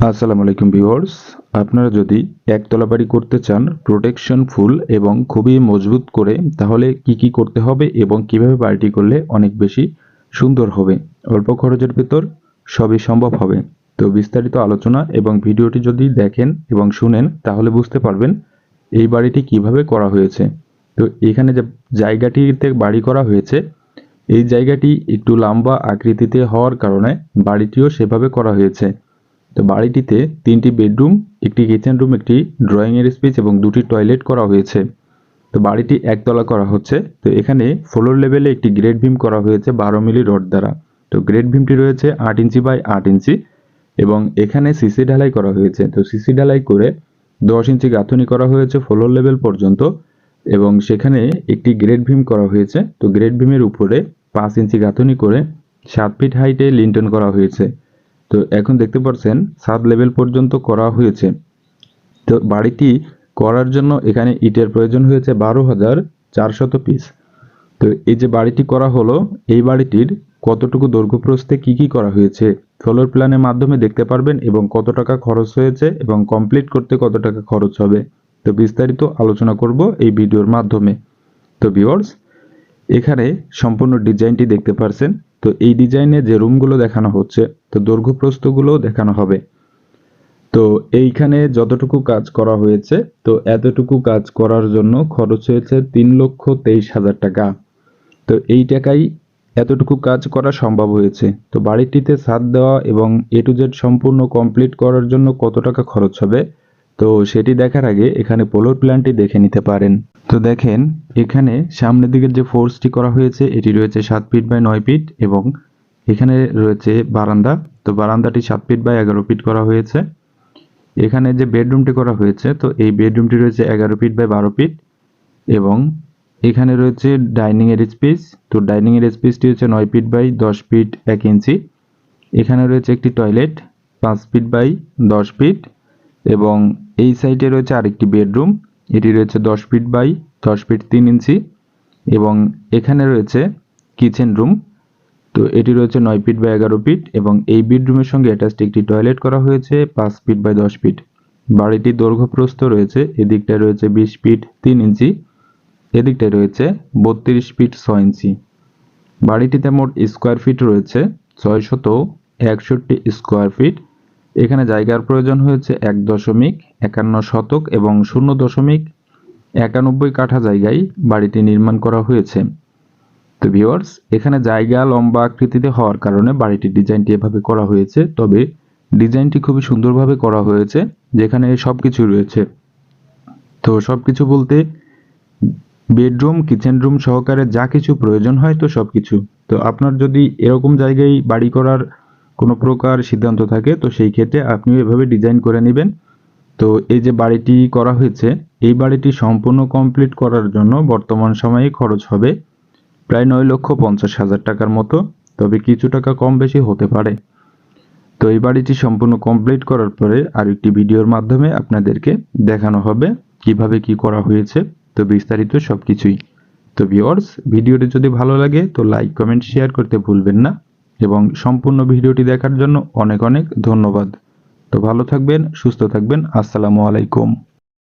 আসসালামু আলাইকুম ভিউয়ার্স, আপনারা যদি একতলা বাড়ি করতে চান প্রোটেকশন ফুল এবং খুবই মজবুত করে, তাহলে কি করতে হবে এবং কিভাবে বাড়িটি করলে অনেক বেশি সুন্দর হবে, অল্প খরচের ভেতর সবই সম্ভব হবে। তো বিস্তারিত আলোচনা এবং ভিডিওটি যদি দেখেন এবং শুনেন তাহলে বুঝতে পারবেন এই বাড়িটি কিভাবে করা হয়েছে। তো এখানে যে জায়গাটিতে বাড়ি করা হয়েছে, এই জায়গাটি একটু লম্বা আকৃতিতে হওয়ার কারণে বাড়িটিও সেভাবে করা হয়েছে। তো বাড়িটিতে 3টি বেডরুম, একটি কিচেন রুম, একটি ড্রয়িং এর স্পেস এবং 2টি টয়লেট করা হয়েছে। তো বাড়িটি একতলা করা হচ্ছে। তো এখানে ফ্লোর লেভেলে একটি গ্রেড বিম করা হয়েছে 12 মিলি রড দ্বারা। তো গ্রেড বিমটি রয়েছে 8 ইঞ্চি বাই 8 ইঞ্চি এবং এখানে সিসি ঢালাই করা হয়েছে। তো সিসি ঢালাই করে 10 ইঞ্চি গাঁথুনি করা হয়েছে ফ্লোর লেভেল পর্যন্ত এবং সেখানে একটি গ্রেড বিম করা হয়েছে। তো গ্রেড বিমের উপরে 5 ইঞ্চি গাঁথুনি করে 7 ফিট হাইটে লিন্টন করা হয়েছে। তো এখন দেখতে পাচ্ছেন ছাদ লেভেল পর্যন্ত করা হয়েছে। তো বাড়িটি করার জন্য এখানে ইটের প্রয়োজন হয়েছে 12,400 পিস। তো এই যে বাড়িটি করা হলো, এই বাড়িটির কতটুকু দৈর্ঘ্য প্রস্থে কি করা হয়েছে ফ্লোর প্ল্যানের মাধ্যমে দেখতে পারবেন এবং কত টাকা খরচ হয়েছে এবং কমপ্লিট করতে কত টাকা খরচ হবে। তো বিস্তারিত আলোচনা করব এই ভিডিওর মাধ্যমে। তো ভিউয়ার্স, এখানে সম্পূর্ণ ডিজাইনটি দেখতে পারছেন। তো এই ডিজাইনে যে রুমগুলো দেখানো হচ্ছে, তো দৈর্ঘ্য প্রস্থগুলো দেখানো হবে। তো এইখানে যতটুকু কাজ করা হয়েছে, তো এতটুকু কাজ করার জন্য খরচ হয়েছে 3,23,000 টাকা। তো এই টাকাই এতটুকু কাজ করা সম্ভব হয়েছে। তো বাড়িটিতে ছাদ দেওয়া এবং এ টু জেড সম্পূর্ণ কমপ্লিট করার জন্য কত টাকা খরচ হবে, তো সেটি দেখার আগে এখানে ফ্লোর প্ল্যানটি দেখে নিতে পারেন। তো দেখেন, এখানে সামনের দিকের যে ফোর্সটি করা হয়েছে এটি রয়েছে 7 ফিট বাই 9 ফিট এবং এখানে রয়েছে বারান্দা। তো বারান্দাটি 7 ফিট বাই 11 ফিট করা হয়েছে। এখানে যে বেডরুমটি করা হয়েছে, তো এই বেডরুমটি রয়েছে 11 ফিট বাই 12 ফিট এবং এখানে রয়েছে ডাইনিং এর স্পেস। তো ডাইনিং এর স্পেসটি হচ্ছে 9 ফিট বাই 10 ফিট 1 ইঞ্চি। এখানে রয়েছে একটি টয়লেট 5 ফিট বাই 10 ফিট এবং এই সাইডে রয়েছে আরেকটি বেডরুম, এটি রয়েছে 10 ফিট বাই 10 ফিট 3 ইঞ্চি এবং এখানে রয়েছে কিচেন রুম। তো এটি রয়েছে 9 ফিট বাই 11 ফিট এবং এই বেডরুমের সঙ্গে অ্যাটাচড একটি টয়লেট করা হয়েছে 5 ফিট বাই 10 ফিট। বাড়িটির দৈর্ঘ্য প্রস্থ রয়েছে, এদিকটায় রয়েছে 20 ফিট 3 ইঞ্চি, এদিকটায় রয়েছে 32 ফিট 6 ইঞ্চি। বাড়িটিতে মোট স্কোয়ার ফিট রয়েছে 661 স্কোয়ার ফিট। এখানে জায়গার প্রয়োজন হয়েছে 1.51 শতক এবং 0.91 কাঠা জায়গায় বাড়িটি নির্মাণ করা হয়েছে। তো ভিউয়ার্স, এখানে জায়গা লম্বা আকৃতিতে হওয়ার কারণে বাড়িটির ডিজাইনটি এভাবে করা হয়েছে। তবে ডিজাইনটি খুবই সুন্দরভাবে করা হয়েছে, যেখানে সবকিছু রয়েছে। তো সবকিছু বলতে বেডরুম, কিচেন রুম সহকারে যা কিছু প্রয়োজন হয়, তো সবকিছু। তো আপনার যদি এরকম জায়গায় বাড়ি করার কোনো প্রকার সিদ্ধান্ত থাকে, তো সেই ক্ষেত্রে আপনিও এভাবে ডিজাইন করে নেবেন। তো এই যে বাড়িটি করা হয়েছে, এই বাড়িটি সম্পূর্ণ কমপ্লিট করার জন্য বর্তমান সময়ে খরচ হবে প্রায় 9,50,000 টাকার মতো, তবে কিছু টাকা কম বেশি হতে পারে। তো এই বাড়িটি সম্পূর্ণ কমপ্লিট করার পরে আরেকটি ভিডিওর মাধ্যমে আপনাদেরকে দেখানো হবে কিভাবে কি করা হয়েছে, তো বিস্তারিত সবকিছুই। তো ভিউয়ার্স, ভিডিওটি যদি ভালো লাগে তো লাইক, কমেন্ট, শেয়ার করতে ভুলবেন না এবং সম্পূর্ণ ভিডিওটি দেখার জন্য অনেক অনেক ধন্যবাদ। তো ভালো থাকবেন, সুস্থ থাকবেন। আসসালামু আলাইকুম।